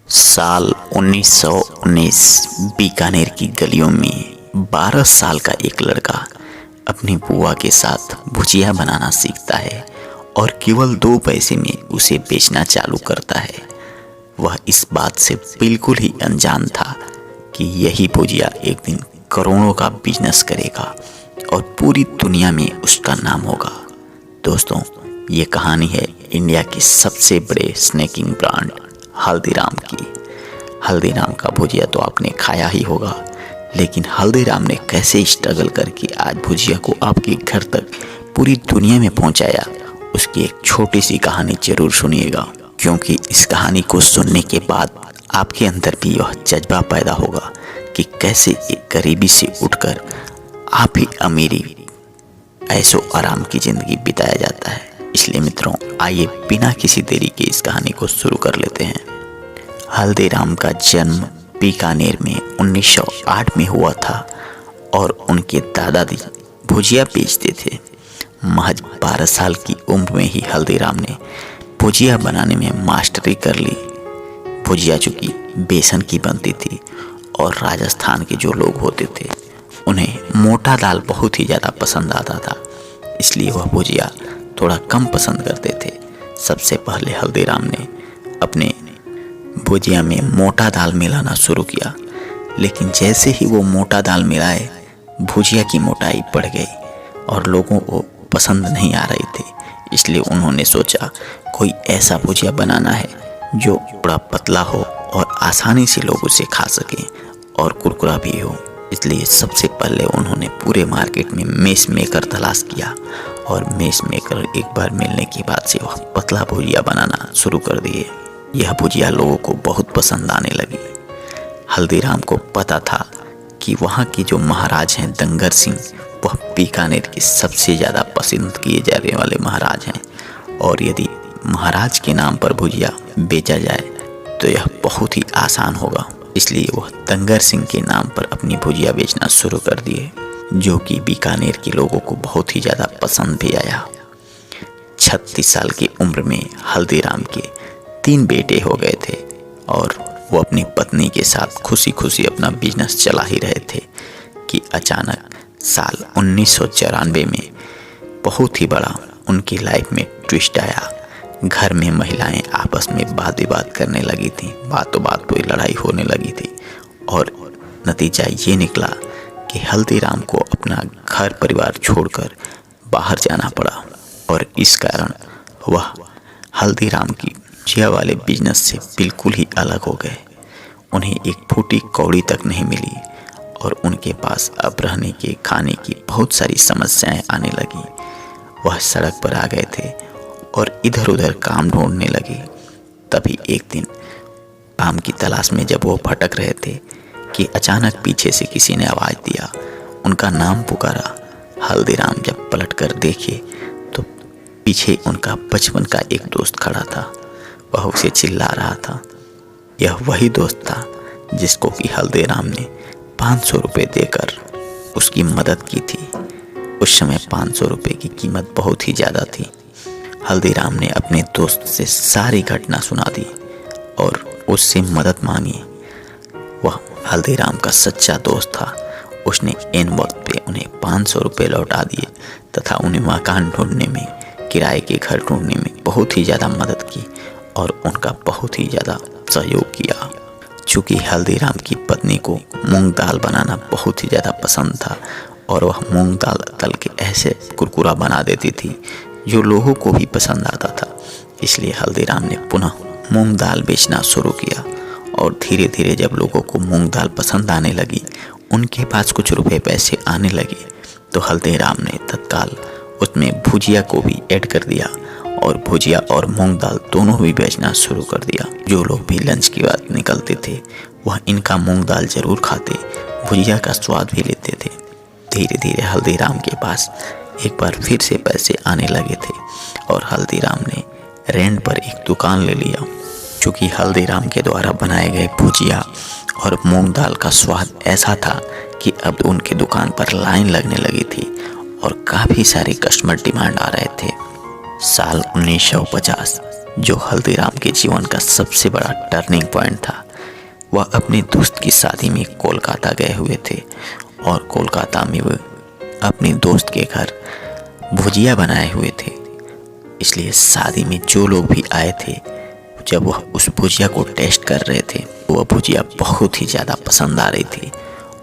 साल 1919 बीकानेर की गलियों में 12 साल का एक लड़का अपनी बुआ के साथ भुजिया बनाना सीखता है और केवल 2 पैसे में उसे बेचना चालू करता है। वह इस बात से बिल्कुल ही अनजान था कि यही भुजिया एक दिन करोड़ों का बिजनेस करेगा और पूरी दुनिया में उसका नाम होगा। दोस्तों, ये कहानी है इंडिया की सबसे बड़े स्नैकिंग ब्रांड हल्दीराम की। हल्दीराम का भुजिया तो आपने खाया ही होगा, लेकिन हल्दीराम ने कैसे स्ट्रगल करके आज भुजिया को आपके घर तक पूरी दुनिया में पहुंचाया, उसकी एक छोटी सी कहानी जरूर सुनिएगा, क्योंकि इस कहानी को सुनने के बाद आपके अंदर भी यह जज्बा पैदा होगा कि कैसे एक गरीबी से उठकर आप ही अमीरी ऐसो आराम की जिंदगी बिताया जाता है। इसलिए मित्रों, आइए बिना किसी देरी के इस कहानी को शुरू कर लेते हैं। हल्दीराम का जन्म बीकानेर में 1908 में हुआ था और उनके दादाजी भुजिया बेचते थे। महज 12 साल की उम्र में ही हल्दीराम ने भुजिया बनाने में मास्टरी कर ली। भुजिया चूँकि बेसन की बनती थी और राजस्थान के जो लोग होते थे उन्हें मोटा दाल बहुत ही ज़्यादा पसंद आता था, इसलिए वह भुजिया थोड़ा कम पसंद करते थे। सबसे पहले हल्दीराम ने अपने भुजिया में मोटा दाल मिलाना शुरू किया, लेकिन जैसे ही वो मोटा दाल मिलाए भुजिया की मोटाई बढ़ गई और लोगों को पसंद नहीं आ रही थी। इसलिए उन्होंने सोचा कोई ऐसा भुजिया बनाना है जो थोड़ा पतला हो और आसानी से लोग उसे खा सकें और कुरकुरा भी हो। इसलिए सबसे पहले उन्होंने पूरे मार्केट में मेस मेकर तलाश किया और मेस मेकर एक बार मिलने के बाद से वह पतला भुजिया बनाना शुरू कर दिए। यह भुजिया लोगों को बहुत पसंद आने लगी। हल्दीराम को पता था कि वहाँ के जो महाराज हैं दंगर सिंह, वह बीकानेर के सबसे ज़्यादा पसंद किए जाने वाले महाराज हैं और यदि महाराज के नाम पर भुजिया बेचा जाए तो यह बहुत ही आसान होगा। इसलिए वह दंगर सिंह के नाम पर अपनी भुजिया बेचना शुरू कर दिए, जो कि बीकानेर के लोगों को बहुत ही ज़्यादा पसंद भी आया। 36 साल की उम्र में हल्दीराम के 3 बेटे हो गए थे और वो अपनी पत्नी के साथ खुशी खुशी अपना बिजनेस चला ही रहे थे कि अचानक साल 1994 में बहुत ही बड़ा उनकी लाइफ में ट्विस्ट आया। घर में महिलाएं आपस में वाद विवाद करने लगी थी, बातों बात पे लड़ाई होने लगी थी और नतीजा ये निकला कि हल्दीराम को अपना घर परिवार छोड़कर बाहर जाना पड़ा और इस कारण वह हल्दीराम की भुजिया वाले बिजनेस से बिल्कुल ही अलग हो गए। उन्हें एक फूटी कौड़ी तक नहीं मिली और उनके पास अब रहने के खाने की बहुत सारी समस्याएं आने लगी। वह सड़क पर आ गए थे और इधर उधर काम ढूंढने लगे। तभी एक दिन काम की तलाश में जब वो भटक रहे थे कि अचानक पीछे से किसी ने आवाज़ दिया, उनका नाम पुकारा। हल्दीराम जब पलट कर देखे तो पीछे उनका बचपन का एक दोस्त खड़ा था। वह उसे चिल्ला रहा था। यह वही दोस्त था जिसको कि हल्दीराम ने 500 रुपये देकर उसकी मदद की थी। उस समय 500 रुपये की कीमत बहुत ही ज़्यादा थी। हल्दीराम ने अपने दोस्त से सारी घटना सुना दी और उससे मदद मांगी। वह हल्दीराम का सच्चा दोस्त था। उसने इन वक्त पे उन्हें 500 रुपये लौटा दिए तथा उन्हें मकान ढूंढने में, किराए के घर ढूंढने में बहुत ही ज़्यादा मदद की और उनका बहुत ही ज़्यादा सहयोग किया। चूँकि हल्दीराम की पत्नी को मूंग दाल बनाना बहुत ही ज़्यादा पसंद था और वह मूंग दाल तल के ऐसे कुरकुरा बना देती थी जो लोगों को भी पसंद आता था। इसलिए हल्दीराम ने पुनः मूंग दाल बेचना शुरू किया और धीरे धीरे जब लोगों को मूंग दाल पसंद आने लगी, उनके पास कुछ रुपए पैसे आने लगे, तो हल्दीराम ने तत्काल उसमें भुजिया को भी ऐड कर दिया और भुजिया और मूंग दाल दोनों भी बेचना शुरू कर दिया। जो लोग भी लंच की बात निकलते थे वह इनका मूंग दाल जरूर खाते, भुजिया का स्वाद भी लेते थे। धीरे धीरे हल्दीराम के पास एक बार फिर से पैसे आने लगे थे और हल्दीराम ने रेंट पर एक दुकान ले लिया। चूँकि हल्दीराम के द्वारा बनाए गए भुजिया और मूंग दाल का स्वाद ऐसा था कि अब उनके दुकान पर लाइन लगने लगी थी और काफ़ी सारे कस्टमर डिमांड आ रहे थे। साल 1950 जो हल्दीराम के जीवन का सबसे बड़ा टर्निंग पॉइंट था। वह अपने दोस्त की शादी में कोलकाता गए हुए थे और कोलकाता में वह अपने दोस्त के घर भुजिया बनाए हुए थे। इसलिए शादी में जो लोग भी आए थे, जब वह उस भुजिया को टेस्ट कर रहे थे, वह भुजिया बहुत ही ज़्यादा पसंद आ रही थी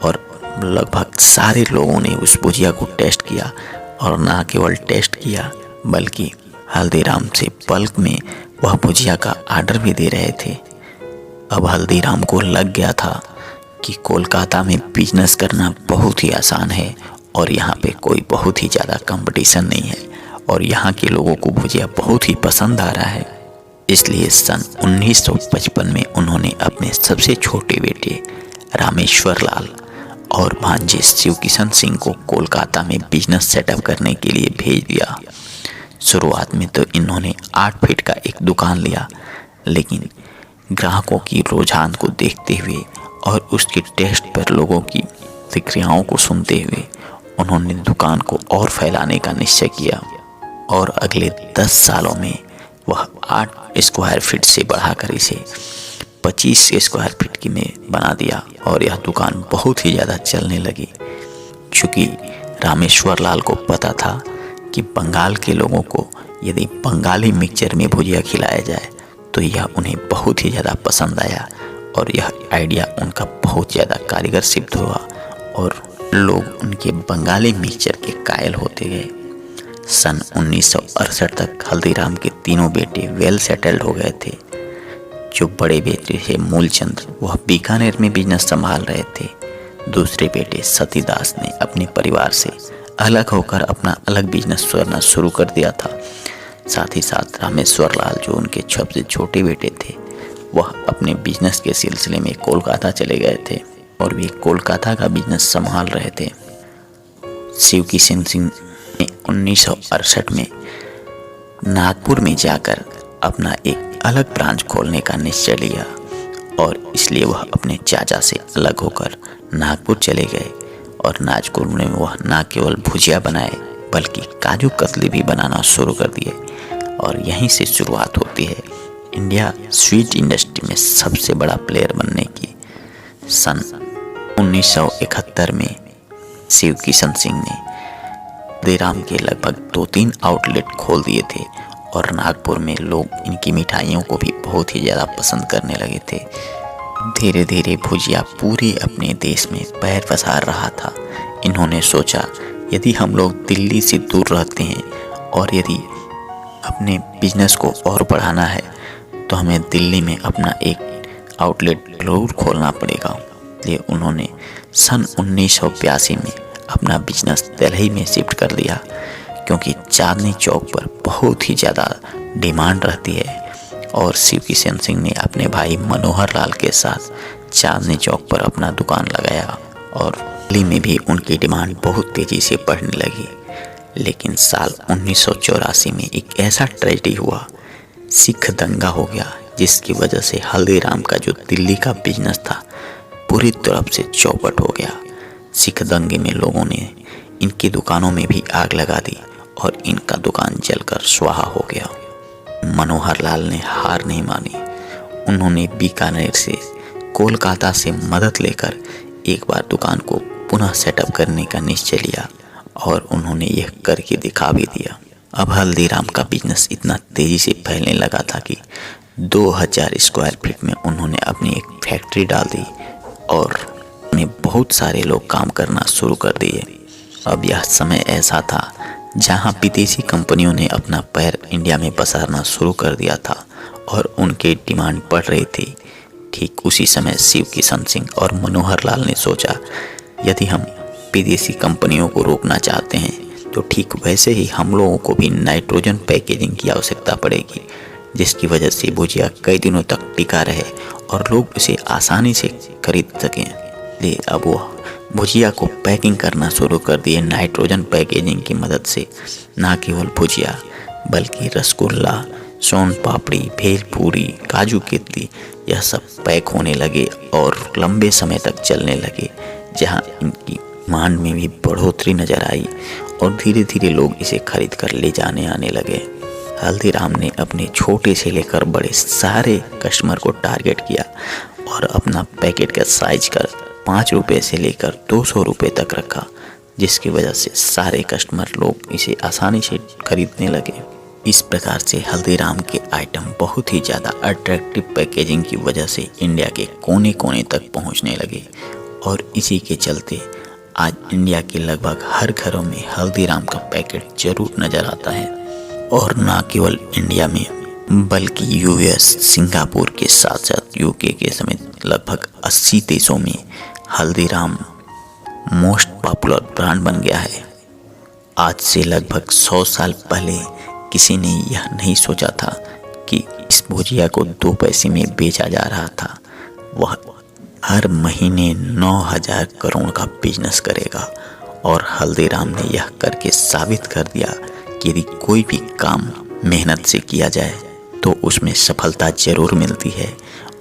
और लगभग सारे लोगों ने उस भुजिया को टेस्ट किया और ना केवल टेस्ट किया बल्कि हल्दीराम से बल्क में वह भुजिया का ऑर्डर भी दे रहे थे। अब हल्दीराम को लग गया था कि कोलकाता में बिजनेस करना बहुत ही आसान है और यहाँ पे कोई बहुत ही ज़्यादा कंपटीशन नहीं है और यहाँ के लोगों को भुजिया बहुत ही पसंद आ रहा है। इसलिए सन 1955 में उन्होंने अपने सबसे छोटे बेटे रामेश्वर लाल और भांजे शिव किशन सिंह को कोलकाता में बिजनेस सेटअप करने के लिए भेज दिया। शुरुआत में तो इन्होंने 8 फीट का एक दुकान लिया, लेकिन ग्राहकों की रुझान को देखते हुए और उसके टेस्ट पर लोगों की प्रतिक्रियाओं को सुनते हुए उन्होंने दुकान को और फैलाने का निश्चय किया और अगले 10 सालों में वह 8 स्क्वायर फीट से बढ़ाकर इसे 25 स्क्वायर फीट की में बना दिया और यह दुकान बहुत ही ज़्यादा चलने लगी। चूँकि रामेश्वर लाल को पता था कि बंगाल के लोगों को यदि बंगाली मिक्सचर में भुजिया खिलाया जाए तो यह उन्हें बहुत ही ज़्यादा पसंद आया और यह आइडिया उनका बहुत ज़्यादा कारगर सिद्ध हुआ और लोग उनके बंगाली मिक्सचर के कायल होते गए। सन 1968 तक हल्दीराम के तीनों बेटे वेल सेटल्ड हो गए थे। जो बड़े बेटे थे मूलचंद, वह बीकानेर में बिजनेस संभाल रहे थे। दूसरे बेटे सतीदास ने अपने परिवार से अलग होकर अपना अलग बिजनेस करना शुरू कर दिया था। साथ ही साथ रामेश्वर लाल, जो उनके सबसे छोटे बेटे थे, वह अपने बिजनेस के सिलसिले में कोलकाता चले गए थे और वे कोलकाता का बिजनेस संभाल रहे थे। शिव किशन सिंह ने 1968 में नागपुर में जाकर अपना एक अलग ब्रांच खोलने का निश्चय लिया और इसलिए वह अपने चाचा से अलग होकर नागपुर चले गए और नागपुर में वह न केवल भुजिया बनाए बल्कि काजू कतली भी बनाना शुरू कर दिए और यहीं से शुरुआत होती है इंडिया स्वीट इंडस्ट्री में सबसे बड़ा प्लेयर बनने की। सन 1971 में शिव किशन सिंह ने हल्दीराम के लगभग 2-3 आउटलेट खोल दिए थे और नागपुर में लोग इनकी मिठाइयों को भी बहुत ही ज़्यादा पसंद करने लगे थे। धीरे धीरे भुजिया पूरे अपने देश में पैर पसार रहा था। इन्होंने सोचा, यदि हम लोग दिल्ली से दूर रहते हैं और यदि अपने बिजनेस को और बढ़ाना है तो हमें दिल्ली में अपना एक आउटलेट जरूर खोलना पड़ेगा। इसलिए उन्होंने सन 1982 में अपना बिजनेस दिल्ली में शिफ्ट कर दिया, क्योंकि चांदनी चौक पर बहुत ही ज़्यादा डिमांड रहती है और शिव किशन सिंह ने अपने भाई मनोहर लाल के साथ चांदनी चौक पर अपना दुकान लगाया और दिल्ली में भी उनकी डिमांड बहुत तेज़ी से बढ़ने लगी। लेकिन साल 1984 में एक ऐसा ट्रेजेडी हुआ, सिख दंगा हो गया, जिसकी वजह से हल्दीराम का जो दिल्ली का बिजनेस था पूरी तरफ से चौपट हो गया। सिख दंगे में लोगों ने इनकी दुकानों में भी आग लगा दी और इनका दुकान जलकर स्वाहा हो गया। मनोहर लाल ने हार नहीं मानी। उन्होंने बीकानेर से कोलकाता से मदद लेकर एक बार दुकान को पुनः सेटअप करने का निश्चय लिया और उन्होंने यह करके दिखा भी दिया। अब हल्दीराम का बिजनेस इतना तेज़ी से फैलने लगा था कि 2000 स्क्वायर फीट में उन्होंने अपनी एक फैक्ट्री डाल दी और उन्हें बहुत सारे लोग काम करना शुरू कर दिए। अब यह समय ऐसा था जहां विदेशी कंपनियों ने अपना पैर इंडिया में पसारना शुरू कर दिया था और उनकी डिमांड बढ़ रही थी। ठीक उसी समय शिव किशन सिंह और मनोहर लाल ने सोचा, यदि हम विदेशी कंपनियों को रोकना चाहते हैं तो ठीक वैसे ही हम लोगों को भी नाइट्रोजन पैकेजिंग की आवश्यकता पड़ेगी, जिसकी वजह से भुजिया कई दिनों तक टिका रहे और लोग इसे आसानी से खरीद सकें। ले अब वो भुजिया को पैकिंग करना शुरू कर दिए नाइट्रोजन पैकेजिंग की मदद से। ना केवल भुजिया बल्कि रसगुल्ला, सोन पापड़ी, भेलपूरी, काजू कतली, यह सब पैक होने लगे और लंबे समय तक चलने लगे, जहां इनकी मांग में भी बढ़ोतरी नजर आई और धीरे धीरे लोग इसे खरीद कर ले जाने आने लगे। हल्दीराम ने अपने छोटे से लेकर बड़े सारे कस्टमर को टारगेट किया और अपना पैकेट का साइज कर 5 रुपये से लेकर 200 रुपये तक रखा, जिसकी वजह से सारे कस्टमर लोग इसे आसानी से खरीदने लगे। इस प्रकार से हल्दीराम के आइटम बहुत ही ज़्यादा अट्रैक्टिव पैकेजिंग की वजह से इंडिया के कोने कोने तक पहुंचने लगे और इसी के चलते आज इंडिया के लगभग हर घरों में हल्दीराम का पैकेट जरूर नज़र आता है। और ना केवल इंडिया में बल्कि यूएस, सिंगापुर के साथ साथ यूके के समेत लगभग 80 देशों में हल्दीराम मोस्ट पॉपुलर ब्रांड बन गया है। आज से लगभग 100 साल पहले किसी ने यह नहीं सोचा था कि इस भुजिया को 2 पैसे में बेचा जा रहा था। वह हर महीने 9,000 करोड़ का बिजनेस करेगा और हल्दीराम ने यह करके साबित कर दिया कि यदि कोई भी काम मेहनत से किया जाए तो उसमें सफलता जरूर मिलती है।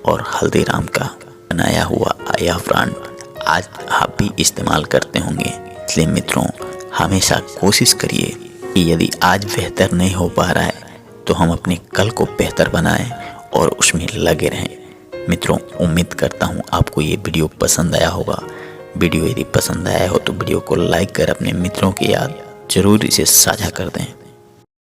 और हल्दीराम का बनाया हुआ यह ब्रांड आज आप भी इस्तेमाल करते होंगे। इसलिए मित्रों, हमेशा कोशिश करिए कि यदि आज बेहतर नहीं हो पा रहा है तो हम अपने कल को बेहतर बनाएं और उसमें लगे रहें। मित्रों, उम्मीद करता हूँ आपको ये वीडियो पसंद आया होगा। वीडियो यदि पसंद आया हो तो वीडियो को लाइक कर अपने मित्रों के याद जरूर इसे साझा कर दें।